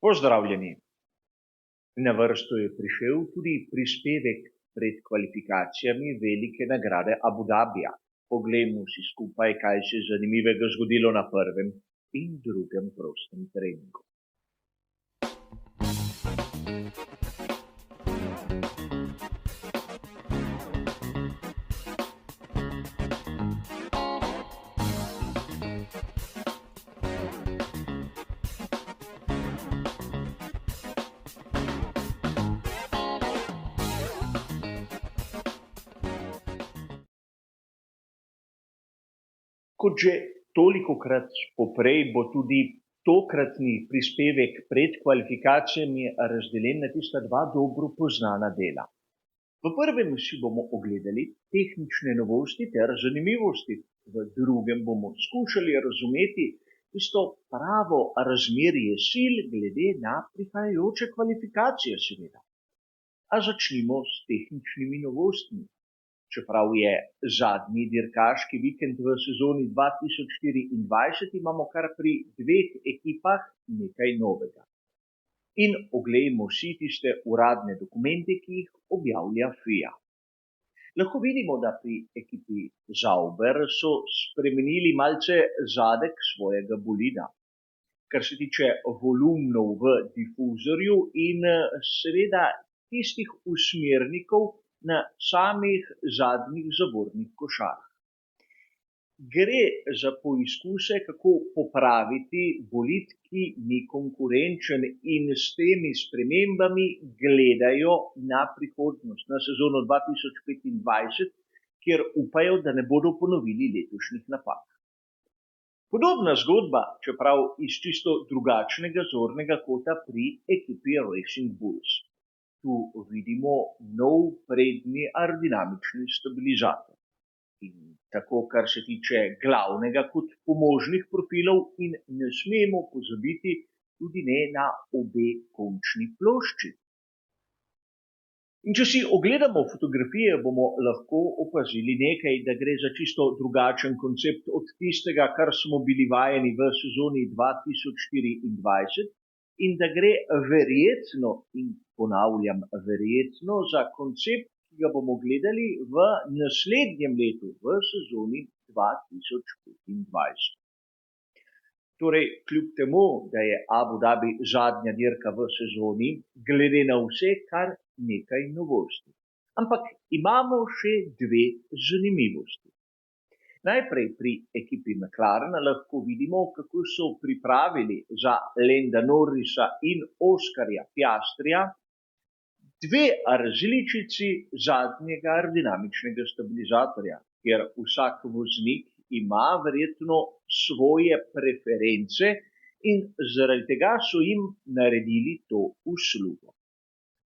Pozdravljeni. Na vrsto je prišel tudi prispevek pred kvalifikacijami velike nagrade Abu Dabija. Poglejmo si skupaj, kaj se je zanimivega zgodilo na prvem in drugem prostem treningu. Kot že tolikokrat poprej bo tudi tokratni prispevek pred kvalifikacijami razdeljen na tista dva dobro poznana dela. V prvem si bomo ogledali tehnične novosti ter zanimivosti, v drugem bomo skušali razumeti tisto pravo razmerje sil glede na prihajajoče kvalifikacije seveda. A začnimo s tehničnimi novostmi. Čeprav je zadnji dirkaški vikend v sezoni 2024, imamo kar pri dveh ekipah nekaj novega. In oglejmo si tiste uradne dokumente, ki jih objavlja FIA. Lahko vidimo, da pri ekipi Sauber so spremenili malce zadek svojega bolida, kar se tiče volumnov v difuzorju in seveda tistih usmernikov na samih zadnjih zavornih košarah. Gre za poizkuse, kako popraviti bolid, ki ni konkurenčen in s temi spremembami gledajo na prihodnost, na sezono 2025, kjer upajo, da ne bodo ponovili letošnjih napak. Podobna zgodba, čeprav iz čisto drugačnega zornega kota pri ekipi Racing Bulls. Tu vidimo nov prednji aerodinamični stabilizator. In tako, kar se tiče glavnega kot pomožnih profilov, in ne smemo pozabiti tudi ne na obe končni plošči. In če si ogledamo fotografije, bomo lahko opazili nekaj, da gre za čisto drugačen koncept od tistega, kar smo bili vajeni v sezoni 2024, in da gre verjetno, in ponavljam, verjetno za koncept, ki ga bomo gledali v naslednjem letu, v sezoni 2025. Torej, kljub temu, da je Abu Dhabi zadnja dirka v sezoni, glede na vse kar nekaj novosti. Ampak imamo še dve zanimivosti. Najprej pri ekipi McLaren lahko vidimo, kako so pripravili za Landa Norrisa in Oskarja Piastrija dve različici zadnjega aerodinamičnega stabilizatorja, kjer vsak voznik ima verjetno svoje preference in zaradi tega so jim naredili to uslugo.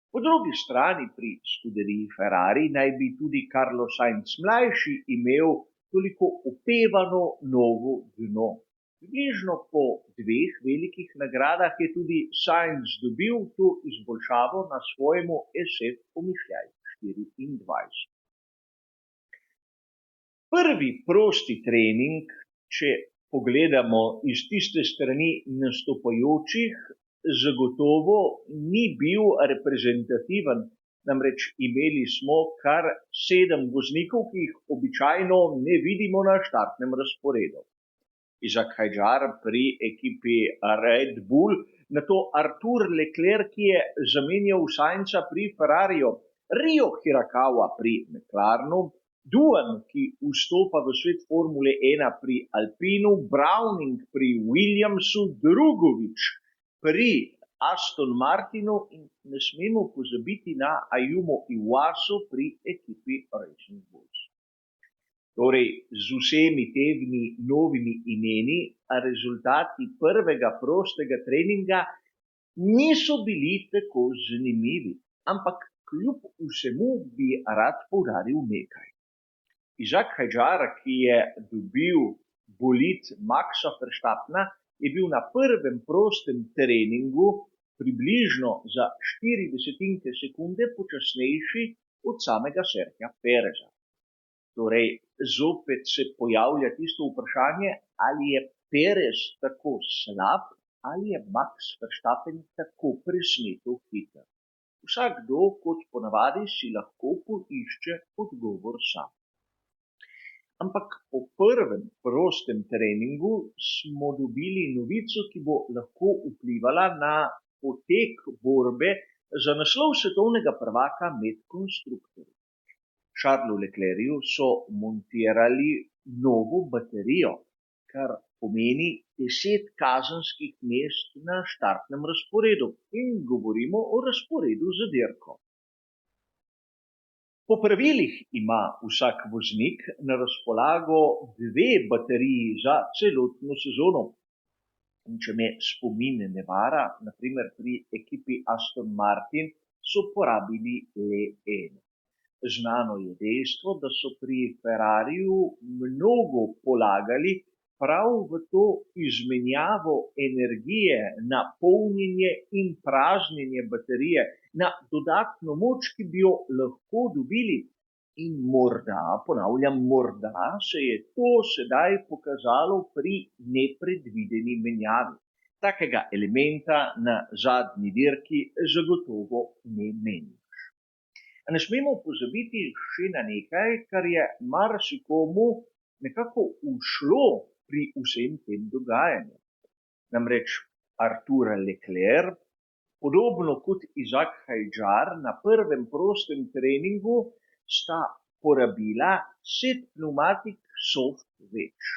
Po drugi strani pri skuderiji Ferrari naj bi tudi Carlos Sainz mlajši imel toliko opevano novo dno. Približno po dveh velikih nagradah je tudi Sainz dobil to izboljšavo na svojemu SF pomišljaju 24. Prvi prosti trening, če pogledamo iz tiste strani nastopajočih, zagotovo ni bil reprezentativen. Namreč imeli smo kar 7 voznikov, ki jih običajno ne vidimo na štartnem razporedu. Isaac Hadjar pri ekipi Red Bull, nato Artur Leclerc, ki je zamenjal Sainza pri Ferrariju, Rio Hirakawa pri McLarenu, Duan, ki vstopa v svet Formule 1 pri Alpinu, Browning pri Williamsu, Drugovič pri Aston Martinu in ne smemo pozabiti na Ayumu Iwasu pri ekipi Racing Bulls. Torej, z vsemi temi novimi imeni, a rezultati prvega prostega treninga niso bili tako zanimivi, ampak kljub vsemu bi rad poudaril nekaj. Isaac Hadjar, ki je dobil bolid Maxa Verstappena, je bil na prvem prostem treningu približno za 0,4 sekunde počasnejši od samega Sergija Pereza. Torej, zopet se pojavlja tisto vprašanje, ali je Perez tako slab ali je Max Verstappen tako presneto hiter. Vsakdo, kot ponavadi, si lahko poišče odgovor sam. Ampak po prvem prostem treningu smo dobili novico, ki bo lahko vplivala na potek borbe za naslov svetovnega prvaka med konstruktorji. Charlesu Leclercu so montirali novo baterijo, kar pomeni 10 kazenskih mest na štartnem razporedu in govorimo o razporedu za dirko. Po pravilih ima vsak voznik na razpolago 2 bateriji za celotno sezono. In če me spomin ne vara, naprimer pri ekipi Aston Martin so porabili le eno. Znano je dejstvo, da so pri Ferrariju mnogo polagali prav v to izmenjavo energije na polnjenje in praznjenje baterije, na dodatno moč, ki bi jo lahko dobili. In morda, ponavljam, morda se je to sedaj pokazalo pri nepredvideni menjavi. Takega elementa na zadnji dirki zagotovo ne meniš. Ne smemo pozabiti še na nekaj, kar je marsikomu nekako ušlo pri vsem tem dogajanju. Namreč Artur Leclerc, podobno kot Izak Hadjar, na prvem prostem treningu sta porabila set pneumatik soft več.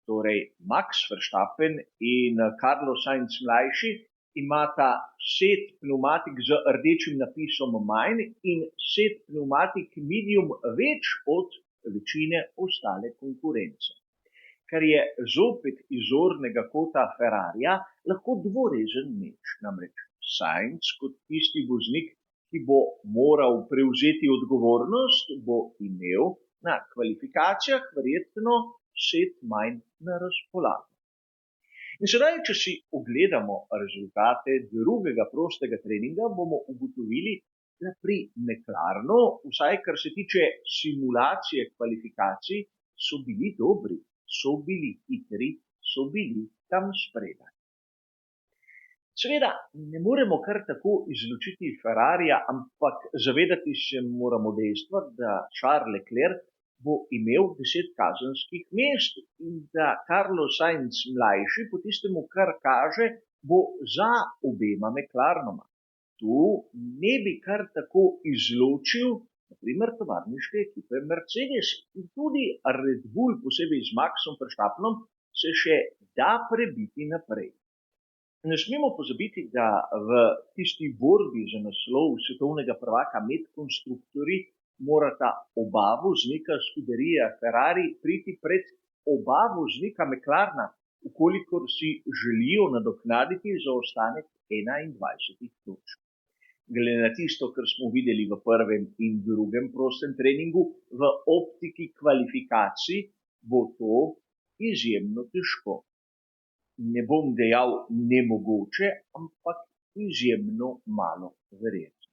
Torej Max Verstappen in Carlos Sainz mlajši imata set pneumatik z rdečim napisom manj in set pneumatik medium več od večine ostale konkurence. Kar je zopet iz zornega kota Ferrarija lahko dvorezen meč. Namreč Sainz kot tisti voznik, ki bo moral prevzeti odgovornost, bo imel na kvalifikacijah verjetno set manj na razpolago. In sedaj, če si ogledamo rezultate drugega prostega treninga, bomo ugotovili, da pri McLarenu, vsaj kar se tiče simulacije kvalifikacij, so bili dobri, so bili hitri, so bili tam spredaj. Seveda ne moremo kar tako izločiti Ferrarija, ampak zavedati se moramo dejstva, da Charles Leclerc bo imel 10 kazenskih mest in da Carlos Sainz mlajši, po tistemu, kar kaže, bo za obema McLarenoma. Tu ne bi kar tako izločil, naprimer, tovarniške ekipe Mercedes. In tudi Red Bull, posebej z Maxom Verstappenom, se še da prebiti naprej. Ne smemo pozabiti, da v tisti borbi za naslov svetovnega prvaka med konstruktorji morata oba voznika Scuderia Ferrari priti pred oba voznika McLarena, ukolikor si želijo nadoknaditi zaostanek 21 točk. Glede na tisto, kar smo videli v prvem in drugem prostem treningu, v optiki kvalifikacij bo to izjemno težko. Ne bom dejal nemogoče, ampak izjemno malo verjetno.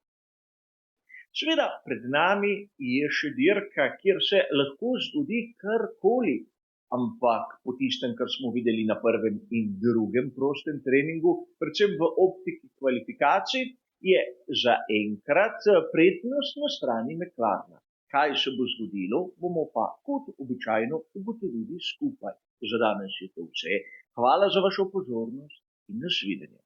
Seveda, pred nami je še dirka, kjer se lahko zgodi karkoli, ampak po tistem, kar smo videli na prvem in drugem prostem treningu, predvsem v optiki kvalifikacij, je zaenkrat prednost na strani McLarena. Kaj se bo zgodilo, bomo pa kot običajno ugotovili skupaj. Za danes je to vse. Hvala za vašo pozornost in nasvidenje.